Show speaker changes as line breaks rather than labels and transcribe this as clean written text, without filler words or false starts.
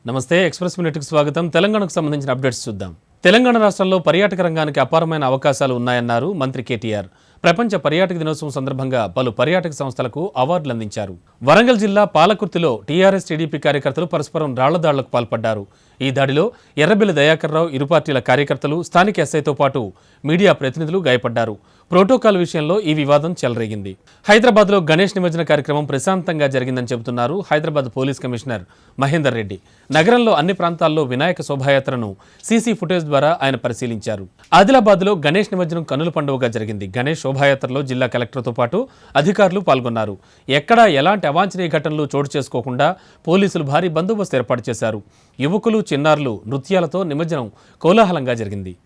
నమస్తే ఎక్స్‌ప్రెస్ మినిట్‌కి స్వాగతం. తెలంగాణకు సంబంధించిన అప్డేట్స్ చూద్దాం. తెలంగాణ రాష్ట్రంలో పర్యాటక రంగానికి అపారమైన అవకాశాలు ఉన్నాయన్నారు మంత్రి కేటీఆర్. ప్రపంచ పర్యాటక దినోత్సవం సందర్భంగా పలు పర్యాటక సంస్థలకు అవార్డులు అందించారు. వరంగల్ జిల్లా పాలకుర్తిలో టీఆర్ఎస్ టీడీపీ కార్యకర్తలు పరస్పరం రాళ్లదాడులకు పాల్పడ్డారు. ఈ దాడిలో ఎర్రబెల్లి దయాకర్రావు, ఇరు పార్టీల కార్యకర్తలు, స్థానిక ఎస్ఐతో పాటు మీడియా ప్రతినిధులు గాయపడ్డారు. ప్రోటోకాల్ విషయంలో ఈ వివాదం చెలరేగింది. హైదరాబాద్లో గణేష్ నిమజ్జన కార్యక్రమం ప్రశాంతంగా జరిగిందని చెబుతున్నారు హైదరాబాద్ పోలీస్ కమిషనర్ మహేందర్ రెడ్డి. నగరంలో అన్ని ప్రాంతాల్లో వినాయక శోభాయాత్రను సీసీ ఫుటేజ్ ద్వారా ఆయన పరిశీలించారు. ఆదిలాబాద్లో గణేష్ నిమజ్జనం కన్నుల పండుగగా జరిగింది. గణేష్ శోభాయాత్రలో జిల్లా కలెక్టర్తో పాటు అధికారులు పాల్గొన్నారు. ఎక్కడా ఎలాంటి అవాంఛనీయ ఘటనలు చోటు చేసుకోకుండా పోలీసులు భారీ బందోబస్తు ఏర్పాటు చేశారు. యువకులు, చిన్నారులు నృత్యాలతో నిమజ్జనం కోలాహలంగా జరిగింది.